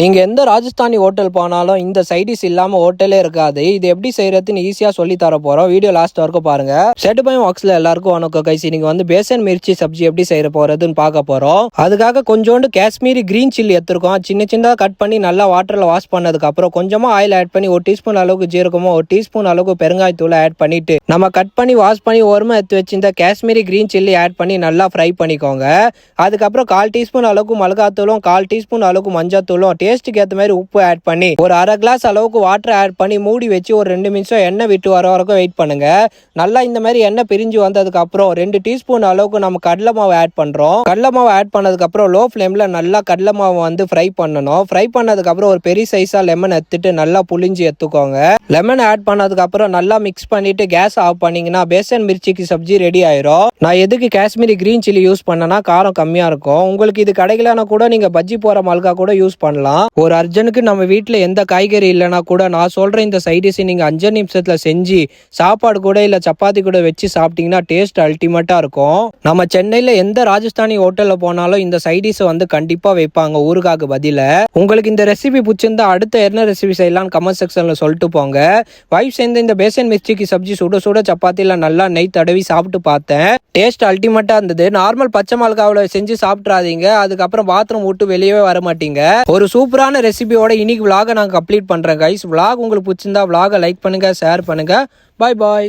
நீங்க எந்த ராஜஸ்தானி ஹோட்டல் போனாலும் இந்த சைடிஷ் இல்லாம ஹோட்டலே இருக்காது. இது எப்படி செய்யறதுன்னு ஈஸியா சொல்லி தர போறோம். வீடியோ லாஸ்ட் வரைக்கும் பாருங்க. செட் பை பாக்ஸ்ல எல்லாருக்கும் வணக்கம் கைஸ். நீங்க வந்து பேசன் மிர்ச்சி சப்ஜி எப்படி செய்ய போறதுன்னு பார்க்க போறோம். அதுக்காக கொஞ்சோண்டு காஷ்மீரி கிரீன் சில்லி எடுத்துருக்கோம். சின்ன சின்னதா கட் பண்ணி நல்லா வாட்டர்ல வாஷ் பண்ணதுக்கு அப்புறம் கொஞ்சமா ஆயில் ஆட் பண்ணி 1 டீஸ்பூன் அளவுக்கு ஜீரகமும் 1 டீஸ்பூன் அளவுக்கு பெருங்காயத்தூள் ஆட் பண்ணிட்டு நம்ம கட் பண்ணி வாஷ் பண்ணி ஓரமா எடுத்து வச்சிருந்த காஷ்மீரி கிரீன் சில்லி ஆட் பண்ணி நல்லா ஃப்ரை பண்ணிக்கோங்க. அதுக்கப்புறம் 1/4 டீஸ்பூன் அளவுக்கு மிளகாத்தூளும் 1/4 டீஸ்பூன் அளவுக்கு மஞ்சத்தூளும் டேஸ்ட்டுக்கு ஏற்ற மாதிரி உப்பு ஆட் பண்ணி ஒரு அரை கிளாஸ் அளவுக்கு வாட்டர் ஆட் பண்ணி மூடி வச்சு ஒரு 2 நிமிஷம் எண்ணெய் விட்டு வர வரைக்கும் வெயிட் பண்ணுங்க. நல்லா இந்த மாதிரி எண்ணெய் பிரிஞ்சு வந்ததுக்கு அப்புறம் 2 டீஸ்பூன் அளவுக்கு நம்ம கடலை மாவு ஆட் பண்றோம். கடலை மாவு ஆட் பண்ணதுக்கு அப்புறம் லோ ஃப்ளேம்ல நல்லா கடலை மாவு வந்து ஃப்ரை பண்ணணும். ஃப்ரை பண்ணதுக்கு அப்புறம் ஒரு பெரிய சைஸா லெமன் எடுத்துட்டு நல்லா புளிஞ்சு எடுத்துக்கோங்க. லெமன் ஆட் பண்ணதுக்கு அப்புறம் நல்லா மிக்ஸ் பண்ணிட்டு கேஸ் ஆஃப் பண்ணீங்கன்னா பேசன் மிர்ச்சிக்கு சப்ஜி ரெடி ஆயிரும். நான் எதுக்கு காஷ்மீரி கிரீன் சில்லி யூஸ் பண்ணனா காரம் கம்மியா இருக்கும். உங்களுக்கு இது கிடைக்கலனா கூட நீங்க பஜ்ஜி போற மல்கா கூட யூஸ் பண்ணலாம். ஒரு அர்ஜென்ட்டுக்கு நம்ம வீட்டில் எந்த காய்கறி இல்லைனா கூட நான் சொல்ற இந்த சைடிஷ் நீங்க 5 நிமிஷத்துல செஞ்சு சாப்பாடு கூட இல்ல சப்பாத்தி கூட வச்சு சாப்பிட்டீங்கன்னா டேஸ்ட் அல்டிமேட்டா இருக்கும். நம்ம சென்னையில எந்த ராஜஸ்தானி ஹோட்டல்ல போனாலும் இந்த சைடிஷ் வந்து கண்டிப்பா வைப்பாங்க ஊறுகாக்கு பதில. உங்களுக்கு இந்த ரெசிபி பிடிச்சிருந்தா அடுத்த என்ன ரெசிபி செய்யலாம்னு கமெண்ட் செக்ஷன்ல சொல்லிட்டு போங்க. வைஃப் சேர்ந்து இந்த பேசன் மிர்ச்சிக்கு சப்ஜி சுட சுட சப்பாத்தில நல்லா நெய் தடவி சாப்பிட்டு பார்த்தேன். டேஸ்ட் அல்டிமேட்டா இருந்தது. நார்மல் பச்சை மிளகாவில் செஞ்சு சாப்பிட்றாதீங்க. அதுக்கப்புறம் பாத்ரூம் விட்டு வெளியவே வர மாட்டீங்க. ஒரு சூப்பரான ரெசிபியோட இன்னைக்கு vlog நான் கம்ப்ளீட் பண்றேன் கைஸ். vlog உங்களுக்கு பிடிச்சிருந்தா vlog லைக் பண்ணுங்க, ஷேர் பண்ணுங்க. பாய் பாய்.